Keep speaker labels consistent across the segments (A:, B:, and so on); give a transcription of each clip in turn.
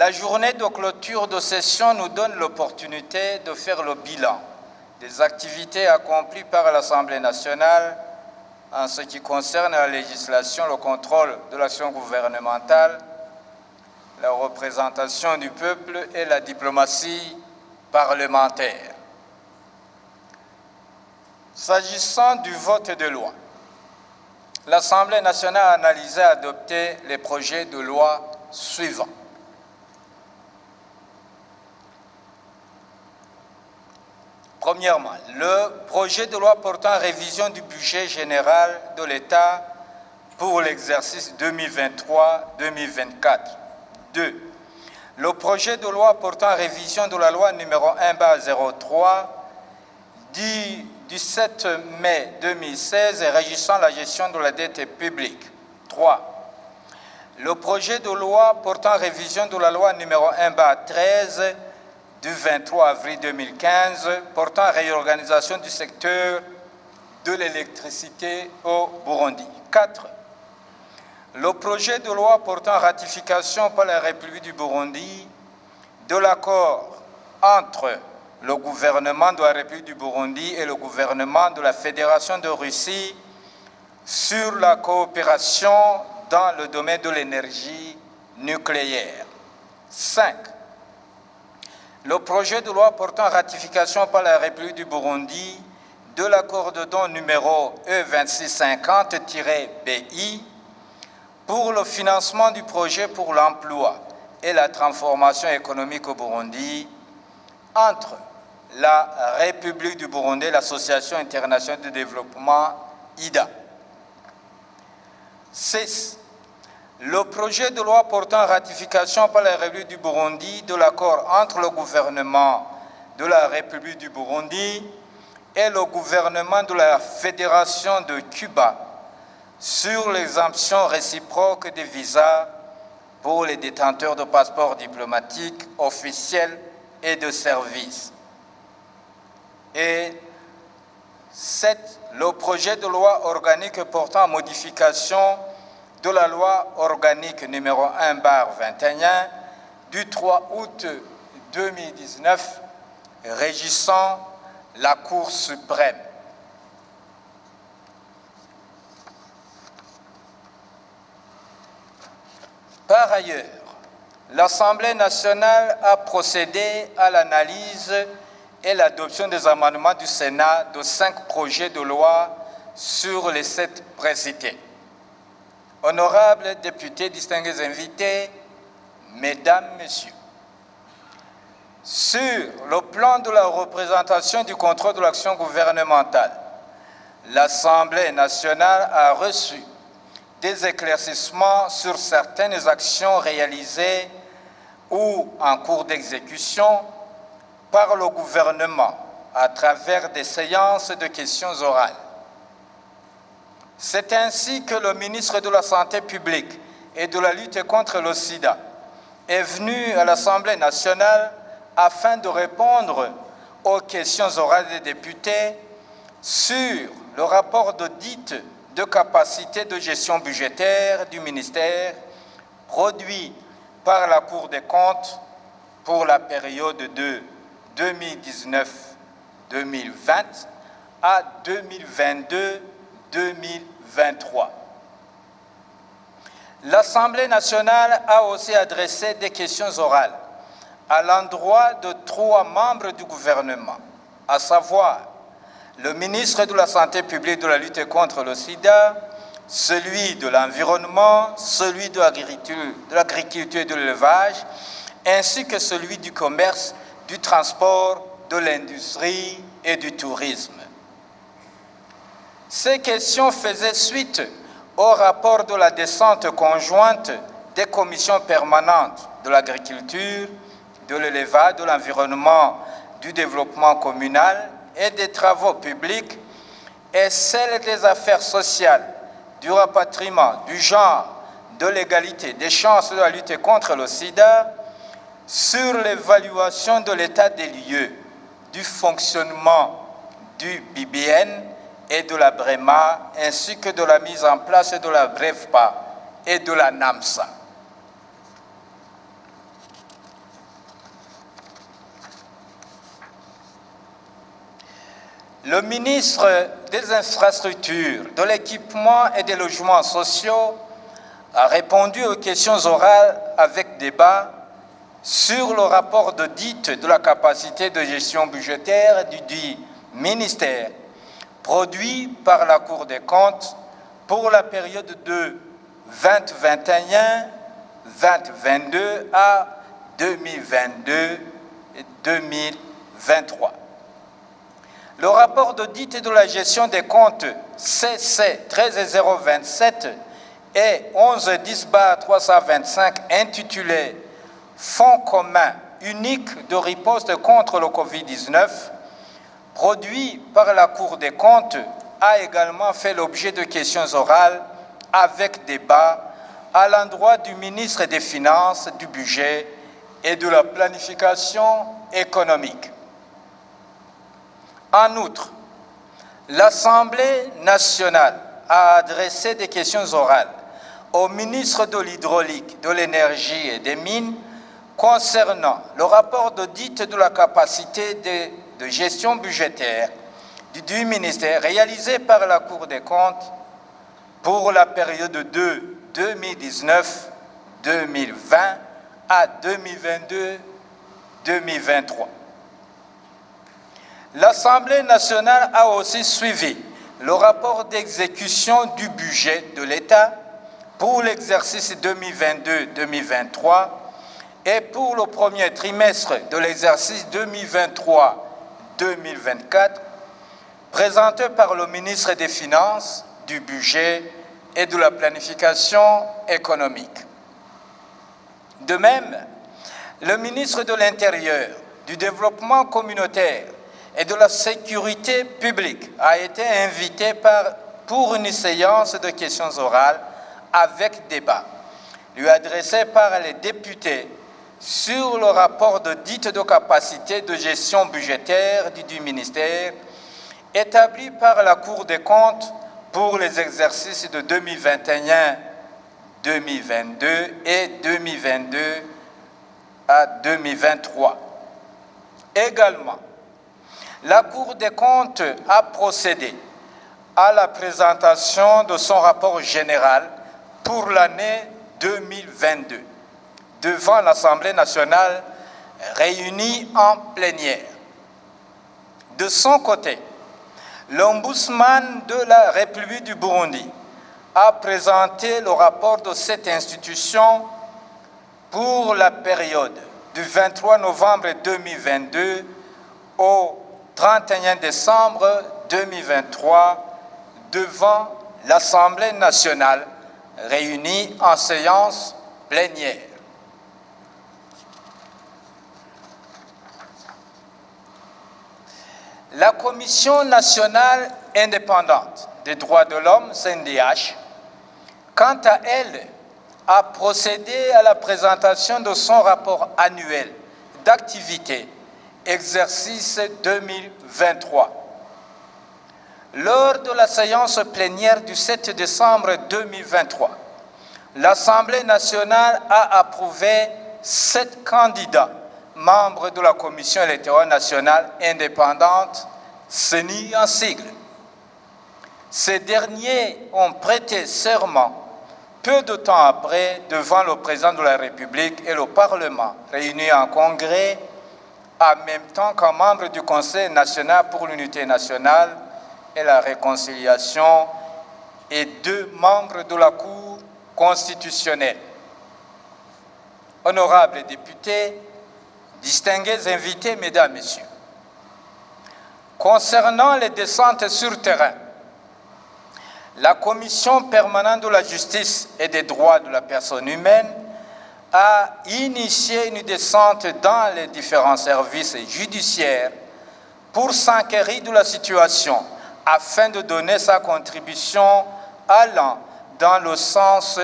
A: La journée de clôture de session nous donne l'opportunité de faire le bilan des activités accomplies par l'Assemblée nationale en ce qui concerne la législation, le contrôle de l'action gouvernementale, la représentation du peuple et la diplomatie parlementaire. S'agissant du vote de loi, l'Assemblée nationale a analysé et adopté les projets de loi suivants. Premièrement, le projet de loi portant révision du budget général de l'État pour l'exercice 2023-2024. 2. Le projet de loi portant révision de la loi numéro 1/03 du 7 mai 2016 et régissant la gestion de la dette publique. 3. Le projet de loi portant révision de la loi numéro 1/13 du 23 avril 2015 portant réorganisation du secteur de l'électricité au Burundi. 4. Le projet de loi portant ratification par la République du Burundi de l'accord entre le gouvernement de la République du Burundi et le gouvernement de la Fédération de Russie sur la coopération dans le domaine de l'énergie nucléaire. 5. Le projet de loi portant ratification par la République du Burundi de l'accord de don numéro E2650-BI pour le financement du projet pour l'emploi et la transformation économique au Burundi entre la République du Burundi et l'Association internationale de développement IDA. 6. Le projet de loi portant ratification par la République du Burundi de l'accord entre le gouvernement de la République du Burundi et le gouvernement de la Fédération de Cuba sur l'exemption réciproque des visas pour les détenteurs de passeports diplomatiques officiels et de service. Et 7. Le projet de loi organique portant modification de la loi organique numéro 1/21 du 3 août 2019 régissant la Cour suprême. Par ailleurs, l'Assemblée nationale a procédé à l'analyse et l'adoption des amendements du Sénat de 5 projets de loi sur les 7 précités. Honorables députés, distingués invités, Mesdames, Messieurs, sur le plan de la représentation du contrôle de l'action gouvernementale, l'Assemblée nationale a reçu des éclaircissements sur certaines actions réalisées ou en cours d'exécution par le gouvernement à travers des séances de questions orales. C'est ainsi que le ministre de la Santé publique et de la lutte contre le sida est venu à l'Assemblée nationale afin de répondre aux questions orales des députés sur le rapport d'audit de capacité de gestion budgétaire du ministère produit par la Cour des comptes pour la période de 2019-2020 à 2022-2023. L'Assemblée nationale a aussi adressé des questions orales à l'endroit de 3 membres du gouvernement, à savoir le ministre de la Santé publique et de la lutte contre le sida, celui de l'environnement, celui de l'agriculture et de l'élevage, ainsi que celui du commerce, du transport, de l'industrie et du tourisme. Ces questions faisaient suite au rapport de la descente conjointe des commissions permanentes de l'agriculture, de l'élevage, de l'environnement, du développement communal et des travaux publics et celle des affaires sociales, du rapatriement, du genre, de l'égalité, des chances de la lutte contre le sida, sur l'évaluation de l'état des lieux, du fonctionnement du BBN et de la BREMA, ainsi que de la mise en place de la BREFPA et de la NAMSA. Le ministre des Infrastructures, de l'Équipement et des Logements sociaux a répondu aux questions orales avec débat sur le rapport d'audit de la capacité de gestion budgétaire du dit ministère, produit par la Cour des comptes pour la période de 2021, 2022 à 2022-2023. Le rapport d'audit de la gestion des comptes CC 13027 et 1110-325 intitulé « Fonds commun unique de riposte contre le Covid-19 », produit par la Cour des comptes, a également fait l'objet de questions orales avec débat à l'endroit du ministre des Finances, du Budget et de la Planification économique. En outre, l'Assemblée nationale a adressé des questions orales au ministre de l'Hydraulique, de l'Énergie et des Mines concernant le rapport d'audit de la capacité de gestion budgétaire du ministère réalisé par la Cour des comptes pour la période de 2019-2020 à 2022-2023. L'Assemblée nationale a aussi suivi le rapport d'exécution du budget de l'État pour l'exercice 2022-2023 et pour le premier trimestre de l'exercice 2023-2024, présenté par le ministre des Finances, du Budget et de la Planification économique. De même, le ministre de l'Intérieur, du Développement communautaire et de la Sécurité publique a été invité pour une séance de questions orales avec débat, lui adressé par les députés sur le rapport d'audit de capacité de gestion budgétaire du ministère établi par la Cour des comptes pour les exercices de 2021-2022 et 2022 à 2023. Également, la Cour des comptes a procédé à la présentation de son rapport général pour l'année 2022 devant l'Assemblée nationale réunie en plénière. De son côté, l'Ombudsman de la République du Burundi a présenté le rapport de cette institution pour la période du 23 novembre 2022 au 31 décembre 2023 devant l'Assemblée nationale réunie en séance plénière. La Commission nationale indépendante des droits de l'homme, CNDH, quant à elle, a procédé à la présentation de son rapport annuel d'activité, exercice 2023. Lors de la séance plénière du 7 décembre 2023, l'Assemblée nationale a approuvé 7 candidats membres de la Commission électorale nationale indépendante, CENI en sigle. Ces derniers ont prêté serment peu de temps après devant le président de la République et le Parlement, réunis en congrès, en même temps qu'un membre du Conseil national pour l'unité nationale et la réconciliation et 2 membres de la Cour constitutionnelle. Honorables députés, distingués invités, mesdames, messieurs, concernant les descentes sur terrain, la Commission permanente de la justice et des droits de la personne humaine a initié une descente dans les différents services judiciaires pour s'enquérir de la situation afin de donner sa contribution allant dans le sens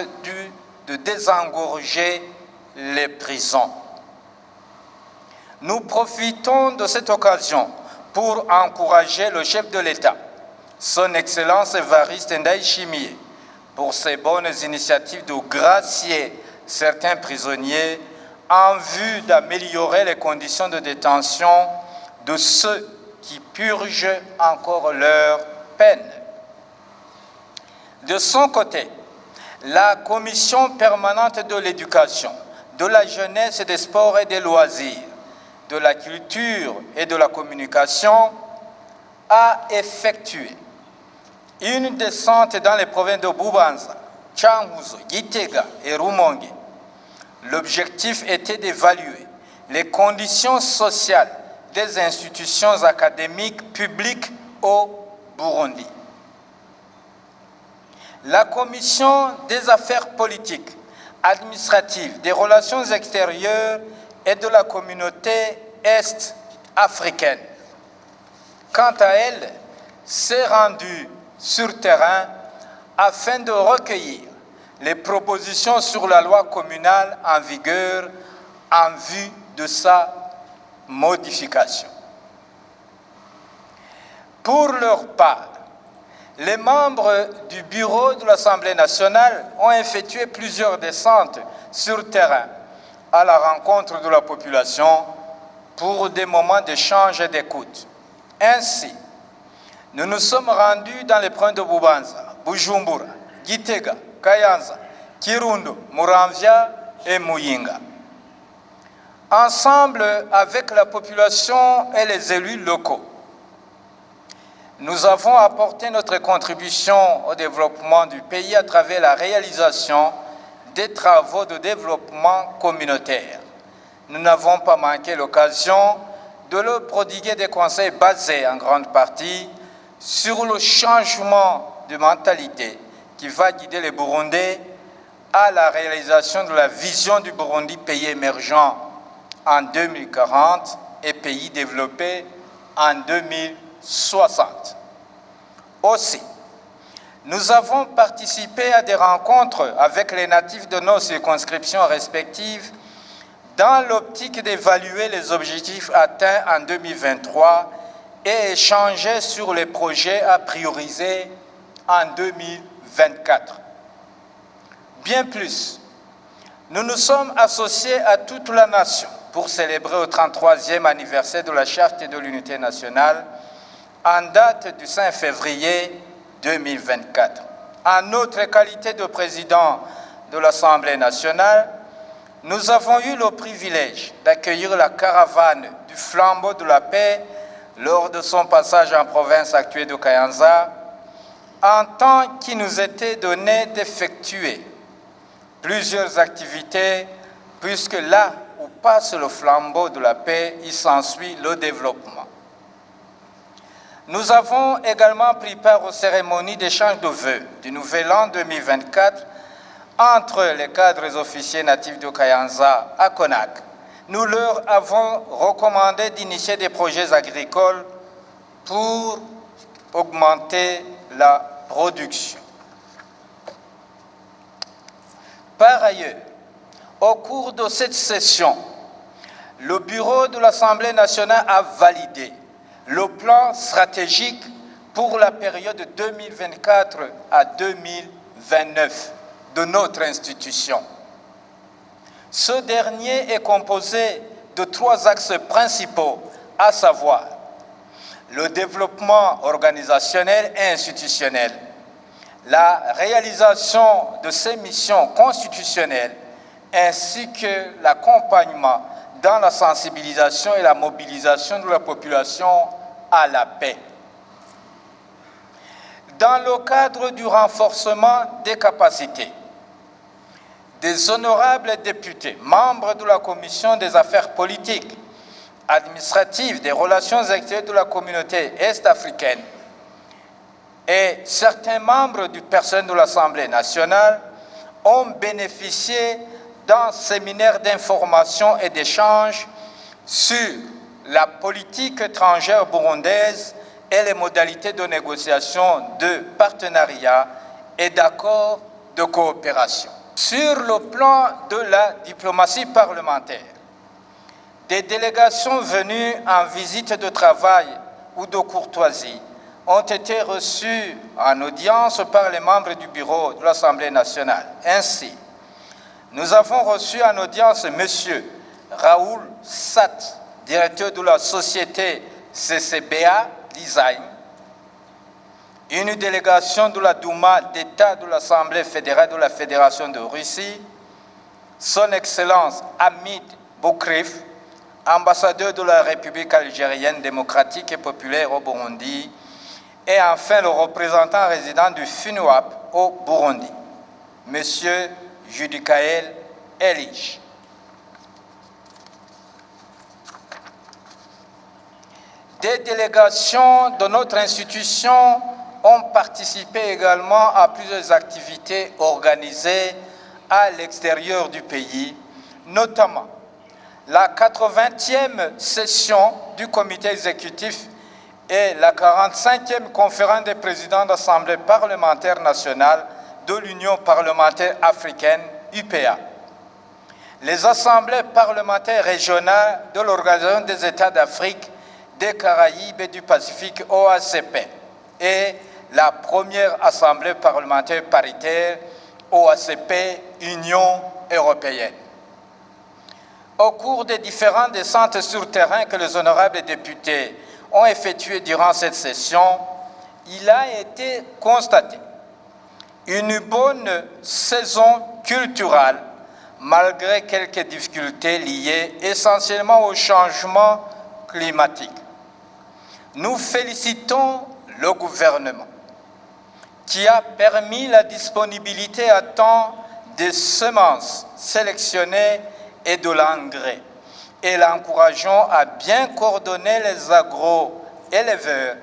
A: de désengorger les prisons. Nous profitons de cette occasion pour encourager le chef de l'État, son Excellence Évariste Ndayishimiye, pour ses bonnes initiatives de gracier certains prisonniers en vue d'améliorer les conditions de détention de ceux qui purgent encore leur peine. De son côté, la Commission permanente de l'éducation, de la jeunesse, des sports et des loisirs, de la culture et de la communication a effectué une descente dans les provinces de Bubanza, Changuzo, Gitega et Rumonge. L'objectif était d'évaluer les conditions sociales des institutions académiques publiques au Burundi. La Commission des affaires politiques, administratives, des relations extérieures et de la communauté est-africaine, quant à elle, s'est rendue sur terrain afin de recueillir les propositions sur la loi communale en vigueur en vue de sa modification. Pour leur part, les membres du bureau de l'Assemblée nationale ont effectué plusieurs descentes sur terrain à la rencontre de la population pour des moments d'échange et d'écoute. Ainsi, nous nous sommes rendus dans les provinces de Bubanza, Bujumbura, Gitega, Kayanza, Kirundo, Muramvya et Muyinga. Ensemble avec la population et les élus locaux, nous avons apporté notre contribution au développement du pays à travers la réalisation des travaux de développement communautaire. Nous n'avons pas manqué l'occasion de leur prodiguer des conseils basés en grande partie sur le changement de mentalité qui va guider les Burundais à la réalisation de la vision du Burundi pays émergent en 2040 et pays développé en 2060. Aussi, nous avons participé à des rencontres avec les natifs de nos circonscriptions respectives dans l'optique d'évaluer les objectifs atteints en 2023 et échanger sur les projets à prioriser en 2024. Bien plus, nous nous sommes associés à toute la nation pour célébrer au 33e anniversaire de la Charte de l'Unité nationale en date du 5 février 2024. En notre qualité de président de l'Assemblée nationale, nous avons eu le privilège d'accueillir la caravane du flambeau de la paix lors de son passage en province actuelle de Kayanza, en temps qu'il nous était donné d'effectuer plusieurs activités, puisque là où passe le flambeau de la paix, il s'ensuit le développement. Nous avons également pris part aux cérémonies d'échange de vœux du Nouvel An 2024 entre les cadres officiers natifs de Kayanza à Konak. Nous leur avons recommandé d'initier des projets agricoles pour augmenter la production. Par ailleurs, au cours de cette session, le bureau de l'Assemblée nationale a validé le plan stratégique pour la période 2024 à 2029 de notre institution. Ce dernier est composé de 3 axes principaux, à savoir le développement organisationnel et institutionnel, la réalisation de ces missions constitutionnelles, ainsi que l'accompagnement dans la sensibilisation et la mobilisation de la population à la paix. Dans le cadre du renforcement des capacités, des honorables députés, membres de la Commission des affaires politiques, administratives, des relations extérieures de la communauté est-africaine et certains membres du personnel de l'Assemblée nationale ont bénéficié d'un séminaire d'information et d'échange sur la politique étrangère burundaise et les modalités de négociation de partenariat et d'accords de coopération. Sur le plan de la diplomatie parlementaire, des délégations venues en visite de travail ou de courtoisie ont été reçues en audience par les membres du bureau de l'Assemblée nationale. Ainsi, nous avons reçu en audience M. Raoul Sat, directeur de la société CCBA Design, une délégation de la Douma d'État de l'Assemblée fédérale de la Fédération de Russie, Son Excellence Hamid Boukrif, ambassadeur de la République algérienne démocratique et populaire au Burundi, et enfin le représentant résident du FUNUAP au Burundi, M. Judikael Elich. Des délégations de notre institution ont participé également à plusieurs activités organisées à l'extérieur du pays, notamment la 80e session du comité exécutif et la 45e conférence des présidents d'Assemblée parlementaire nationale de l'Union parlementaire africaine, UPA. Les assemblées parlementaires régionales de l'Organisation des États d'Afrique, des Caraïbes et du Pacifique, OACP, et la première assemblée parlementaire paritaire, OACP, Union européenne. Au cours des différentes descentes sur terrain que les honorables députés ont effectuées durant cette session, il a été constaté une bonne saison culturelle malgré quelques difficultés liées essentiellement au changement climatique. Nous félicitons le gouvernement qui a permis la disponibilité à temps des semences sélectionnées et de l'engrais, et l'encourageons à bien coordonner les agro-éleveurs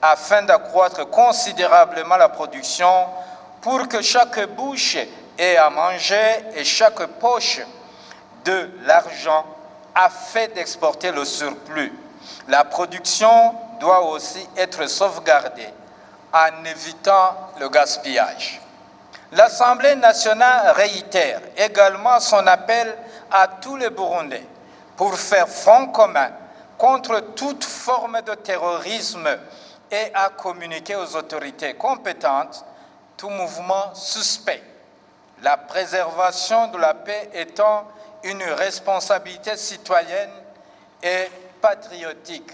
A: afin d'accroître considérablement la production pour que chaque bouche ait à manger et chaque poche de l'argent afin d'exporter le surplus. La production doit aussi être sauvegardée en évitant le gaspillage. L'Assemblée nationale réitère également son appel à tous les Burundais pour faire front commun contre toute forme de terrorisme et à communiquer aux autorités compétentes tout mouvement suspect. La préservation de la paix étant une responsabilité citoyenne et patriotique